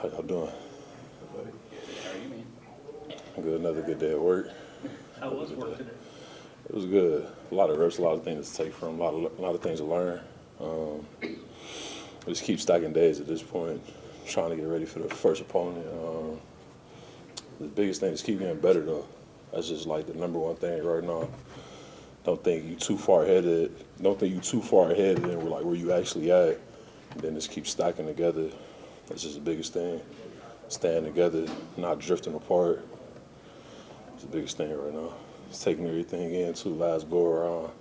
How y'all doing? How are you, man? Good. Another good day at work. How was work today? It was good. A lot of reps, a lot of things to take from, a lot of things to learn. We just keep stacking days at this point, trying to get ready for the first opponent. The biggest thing is keep getting better though. That's just like the number one thing right now. Don't think you too far ahead of it. Don't think you too far ahead and then we're like where you actually at. And then just keep stacking together. That's just the biggest thing. Staying together, not drifting apart. It's the biggest thing right now. It's taking everything in too. Last go around.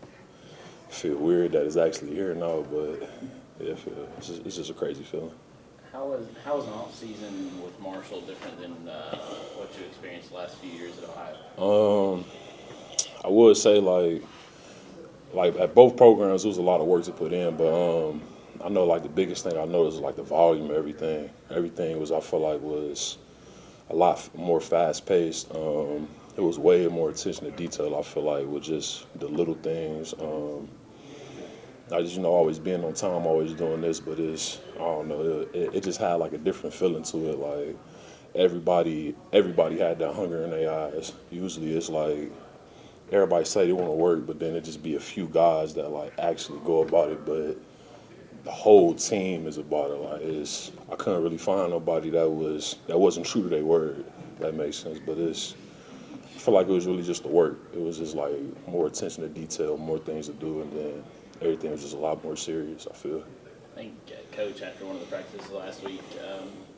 Feel weird that it's actually here now, but yeah, it's just a crazy feeling. How was an off season with Marshall different than what you experienced the last few years at Ohio? I would say like at both programs, there was a lot of work to put in, but I know like the biggest thing I noticed was like the volume of everything. Everything was I feel like was a lot more fast paced. It was way more attention to detail. I feel like with just the little things. I just always being on time, always doing this, but I don't know. It just had like a different feeling to it. Like everybody had that hunger in their eyes. Usually it's like everybody say they want to work, but then it just be a few guys that like actually go about it. But the whole team is about it. Like I couldn't really find nobody that wasn't true to their word. If that makes sense. But I feel like it was really just the work. It was just like more attention to detail, more things to do, and then everything was just a lot more serious, I feel. I think Coach, after one of the practices last week,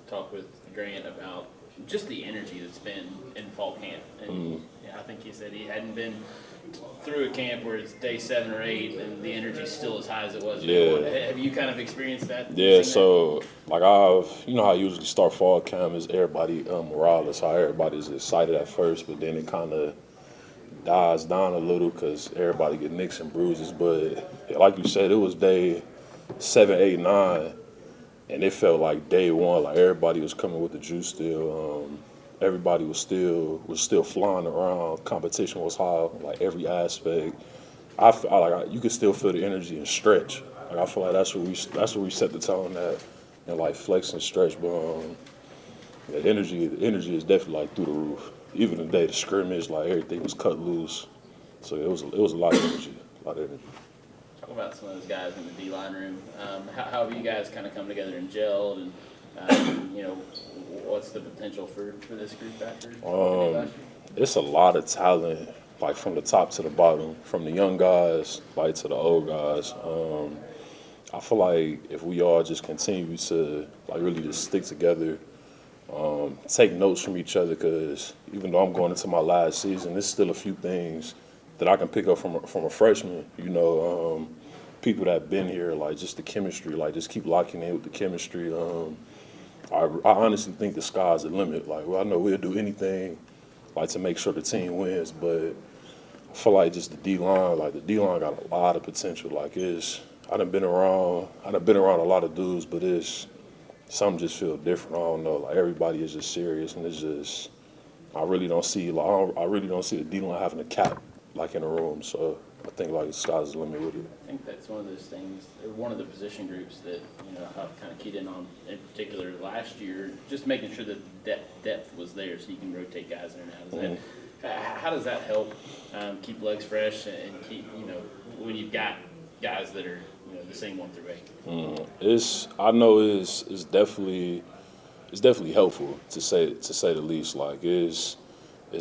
talked with Grant about just the energy that's been in fall camp. And yeah, I think he said he hadn't been through a camp where it's day 7 or 8 and the energy's still as high as it was day 1. Have you kind of experienced that? Yeah, so like how I usually start fall camp is everybody morale is high. Everybody's excited at first, but then it kind of dies down a little because everybody get nicks and bruises. But yeah, like you said, it was day 7, 8, 9, and it felt like day 1. Like everybody was coming with the juice still. Everybody was still flying around. Competition was high, like every aspect. You could still feel the energy and stretch. Like I feel like that's where we set the tone at, and like flex and stretch. But the energy is definitely like through the roof. Even the day the scrimmage, like everything was cut loose. So it was a lot of energy, Talk about some of those guys in the D-line room. How have you guys kind of come together and gelled, and what's the potential for this group after last year? It's a lot of talent, like from the top to the bottom, from the young guys like to the old guys. I feel like if we all just continue to like really just stick together, take notes from each other, because even though I'm going into my last season, there's still a few things that I can pick up from a freshman. People that have been here, like just the chemistry, like just keep locking in with the chemistry. I honestly think the sky's the limit. Like, well, I know we'll do anything, like to make sure the team wins, but I feel like just the D-line, like the D-line got a lot of potential. Like I done been around a lot of dudes, but something just feel different. I don't know. Like everybody is just serious, and it's just I really don't see the D-line having a cap like in a room. So I think like the sky's the limit with it. I think that's one of those things, or one of the position groups that I've kind of keyed in on in particular last year, just making sure that depth was there so you can rotate guys in and out. How does that help keep legs fresh and keep when you've got guys that are the same 1 through 8? It's definitely helpful to say the least. Like it's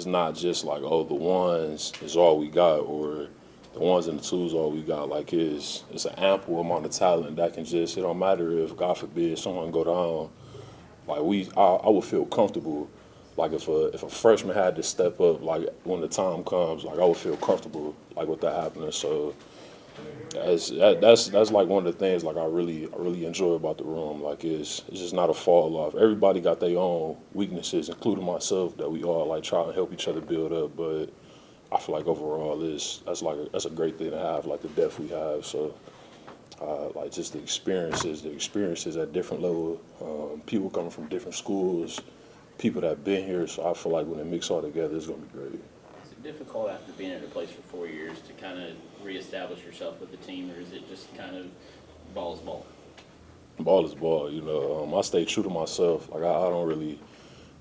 not just like, oh, the ones is all we got, or the ones and the twos all we got. Like it's an ample amount of talent that can just, it don't matter if, God forbid, someone go down. Like I would feel comfortable. Like if a freshman had to step up, like when the time comes, like I would feel comfortable like with that happening. So that's like one of the things like I really enjoy about the room. Like it's just not a fall off. Everybody got their own weaknesses, including myself, that we all like try to help each other build up. But I feel like overall that's a great thing to have, like the depth we have. So like just the experiences at different levels, people coming from different schools, people that have been here. So I feel like when it mix all together, it's gonna be great. Is it difficult after being at a place for 4 years to kind of reestablish yourself with the team, or is it just kind of ball is ball? ball is ball. You know, I stay true to myself. Like I don't really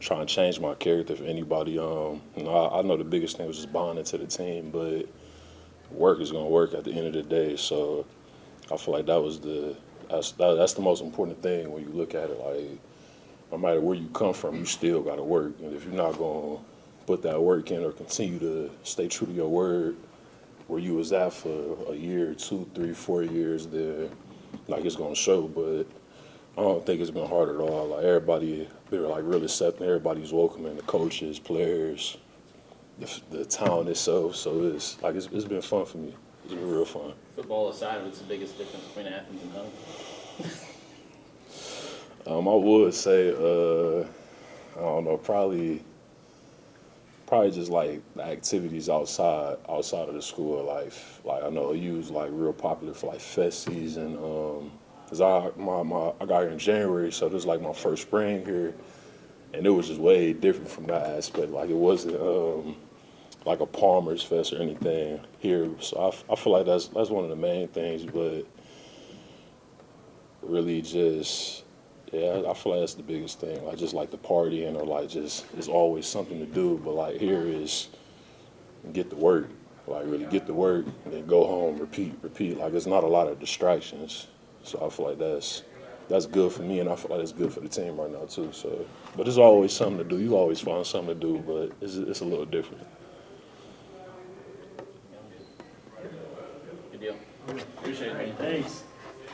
try and change my character for anybody. You know, I know the biggest thing was just bonding to the team, but work is gonna work at the end of the day. So I feel like that's the most important thing when you look at it. Like no matter where you come from, you still gotta work. And if you're not gonna put that work in or continue to stay true to your word, where you was at for a year, 2, 3, 4 years, then like it's gonna show. But I don't think it's been hard at all. Like everybody, they're like really accepting. Everybody's welcoming, the coaches, players, the town itself. So it's been fun for me. It's been real fun. Football aside, what's the biggest difference between Athens and home? I would say, I don't know, probably just like the activities outside of the school life. Like I know you was like real popular for like fest season. Cause I got here in January, so this was like my first spring here, and it was just way different from that aspect. Like it wasn't like a Palmer's Fest or anything here. So I feel like that's one of the main things, but really just. Yeah, I feel like that's the biggest thing. Like just like the partying or like just it's always something to do. But like here is get to work. Like really get to work and then go home, repeat. Like there's not a lot of distractions. So I feel like that's good for me and I feel like it's good for the team right now too. So but there's always something to do. You always find something to do, but it's a little different. Good deal. Appreciate it, man. Thanks.